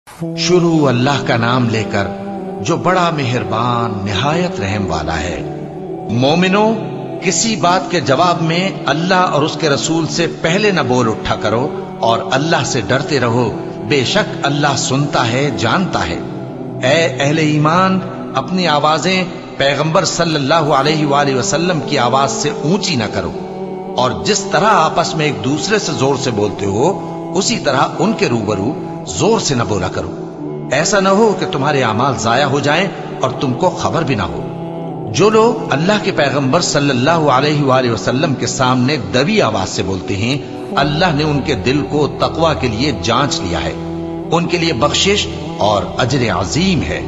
شروع اللہ کا نام لے کر جو بڑا مہربان نہایت رحم والا ہے۔ مومنو، کسی بات کے جواب میں اللہ اور اس کے رسول سے پہلے نہ بول اٹھا کرو اور اللہ سے ڈرتے رہو، بے شک اللہ سنتا ہے، جانتا ہے۔ اے اہل ایمان، اپنی آوازیں پیغمبر صلی اللہ علیہ وآلہ وسلم کی آواز سے اونچی نہ کرو، اور جس طرح آپس میں ایک دوسرے سے زور سے بولتے ہو اسی طرح ان کے روبرو زور سے نہ بولا کرو، ایسا نہ ہو کہ تمہارے اعمال ضائع ہو جائیں اور تم کو خبر بھی نہ ہو۔ جو لوگ اللہ کے پیغمبر صلی اللہ علیہ وآلہ وسلم کے سامنے دبی آواز سے بولتے ہیں، اللہ نے ان کے دل کو تقوی کے لیے جانچ لیا ہے، ان کے لیے بخشش اور اجر عظیم ہے۔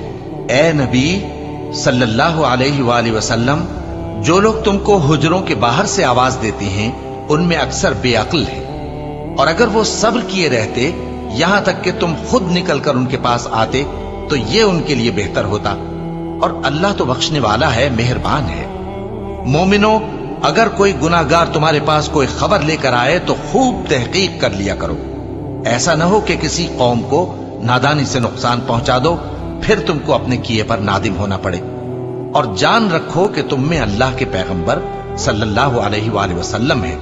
اے نبی صلی اللہ علیہ وآلہ وسلم، جو لوگ تم کو حجروں کے باہر سے آواز دیتے ہیں ان میں اکثر بے عقل ہیں، اور اگر وہ صبر کیے رہتے یہاں تک کہ تم خود نکل کر ان کے پاس آتے تو یہ ان کے لیے بہتر ہوتا، اور اللہ تو بخشنے والا ہے، مہربان ہے۔ مومنو، اگر کوئی گناہگار تمہارے پاس کوئی خبر لے کر آئے تو خوب تحقیق کر لیا کرو، ایسا نہ ہو کہ کسی قوم کو نادانی سے نقصان پہنچا دو پھر تم کو اپنے کیے پر نادم ہونا پڑے۔ اور جان رکھو کہ تم میں اللہ کے پیغمبر صلی اللہ علیہ وآلہ وسلم ہیں،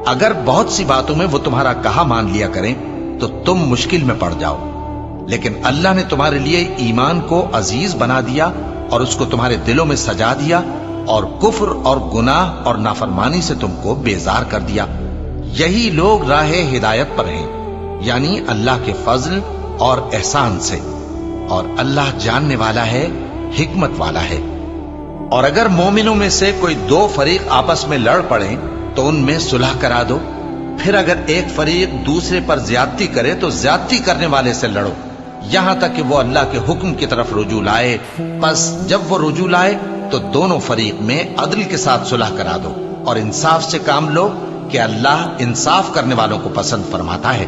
اگر بہت سی باتوں میں وہ تمہارا کہا مان لیا کریں تو تم مشکل میں پڑ جاؤ، لیکن اللہ نے تمہارے لیے ایمان کو عزیز بنا دیا اور اس کو تمہارے دلوں میں سجا دیا، اور کفر اور گناہ اور نافرمانی سے تم کو بیزار کر دیا۔ یہی لوگ راہ ہدایت پر ہیں، یعنی اللہ کے فضل اور احسان سے، اور اللہ جاننے والا ہے، حکمت والا ہے۔ اور اگر مومنوں میں سے کوئی دو فریق آپس میں لڑ پڑیں تو ان میں صلح کرا دو، پھر اگر ایک فریق دوسرے پر زیادتی کرے تو زیادتی کرنے والے سے لڑو، یہاں تک کہ وہ اللہ کے حکم کی طرف رجوع لائے۔ پس جب وہ رجوع لائے تو دونوں فریق میں عدل کے ساتھ صلح کرا دو، اور انصاف سے کام لو کہ اللہ انصاف کرنے والوں کو پسند فرماتا ہے۔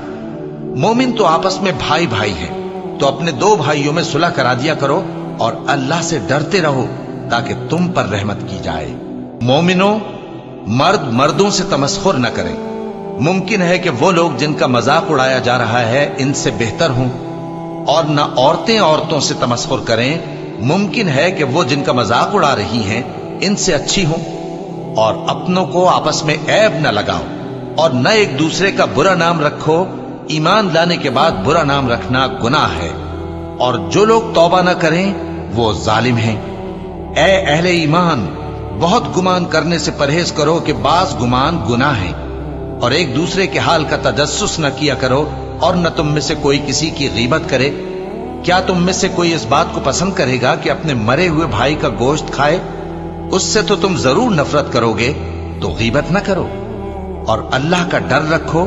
مومن تو آپس میں بھائی بھائی ہیں، تو اپنے دو بھائیوں میں صلح کرا دیا کرو، اور اللہ سے ڈرتے رہو تاکہ تم پر رحمت کی جائے۔ مومنو، مرد مردوں سے تمسخر نہ کریں، ممکن ہے کہ وہ لوگ جن کا مذاق اڑایا جا رہا ہے ان سے بہتر ہوں، اور نہ عورتیں عورتوں سے تمسخر کریں، ممکن ہے کہ وہ جن کا مذاق اڑا رہی ہیں ان سے اچھی ہوں۔ اور اپنوں کو آپس میں عیب نہ لگاؤ، اور نہ ایک دوسرے کا برا نام رکھو، ایمان لانے کے بعد برا نام رکھنا گناہ ہے، اور جو لوگ توبہ نہ کریں وہ ظالم ہیں۔ اے اہل ایمان، بہت گمان کرنے سے پرہیز کرو کہ بعض گمان گناہ ہیں، اور ایک دوسرے کے حال کا تجسس نہ کیا کرو، اور نہ تم میں سے کوئی کسی کی غیبت کرے۔ کیا تم میں سے کوئی اس بات کو پسند کرے گا کہ اپنے مرے ہوئے بھائی کا گوشت کھائے؟ اس سے تو تم ضرور نفرت کرو گے، تو غیبت نہ کرو، اور اللہ کا ڈر رکھو،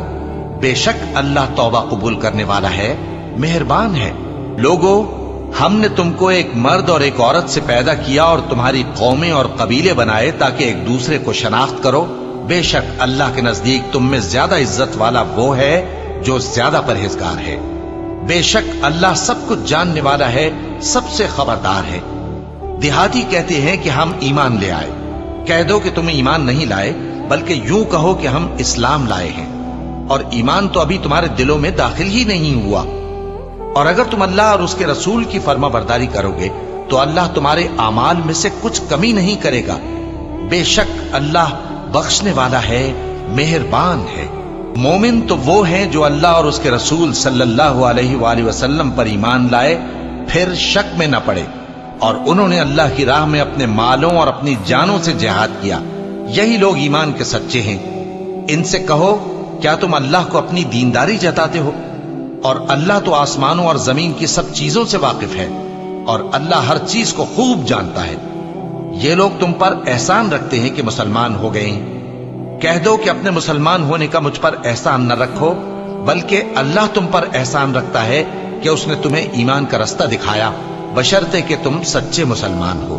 بے شک اللہ توبہ قبول کرنے والا ہے، مہربان ہے۔ لوگو، ہم نے تم کو ایک مرد اور ایک عورت سے پیدا کیا اور تمہاری قومیں اور قبیلے بنائے تاکہ ایک دوسرے کو شناخت کرو، بے شک اللہ کے نزدیک تم میں زیادہ عزت والا وہ ہے جو زیادہ پرہیزگار ہے۔ بے شک اللہ سب کچھ جاننے والا ہے، سب سے خبردار ہے۔ دیہاتی کہتے ہیں کہ ہم ایمان لے آئے، کہہ دو کہ تم ایمان نہیں لائے، بلکہ یوں کہو کہ ہم اسلام لائے ہیں، اور ایمان تو ابھی تمہارے دلوں میں داخل ہی نہیں ہوا۔ اور اگر تم اللہ اور اس کے رسول کی فرما برداری کرو گے تو اللہ تمہارے اعمال میں سے کچھ کمی نہیں کرے گا، بے شک اللہ بخشنے والا ہے، مہربان ہے۔ مومن تو وہ ہیں جو اللہ اور اس کے رسول صلی اللہ علیہ وآلہ وسلم پر ایمان لائے، پھر شک میں نہ پڑے، اور انہوں نے اللہ کی راہ میں اپنے مالوں اور اپنی جانوں سے جہاد کیا، یہی لوگ ایمان کے سچے ہیں۔ ان سے کہو، کیا تم اللہ کو اپنی دینداری جتاتے ہو؟ اور اللہ تو آسمانوں اور زمین کی سب چیزوں سے واقف ہے، اور اللہ ہر چیز کو خوب جانتا ہے۔ یہ لوگ تم پر احسان رکھتے ہیں کہ مسلمان ہو گئے ہیں، کہہ دو کہ اپنے مسلمان ہونے کا مجھ پر احسان نہ رکھو، بلکہ اللہ تم پر احسان رکھتا ہے کہ اس نے تمہیں ایمان کا رستہ دکھایا، بشرطے کہ تم سچے مسلمان ہو۔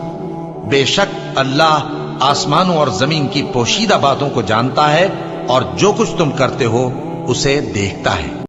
بے شک اللہ آسمانوں اور زمین کی پوشیدہ باتوں کو جانتا ہے، اور جو کچھ تم کرتے ہو اسے دیکھتا ہے۔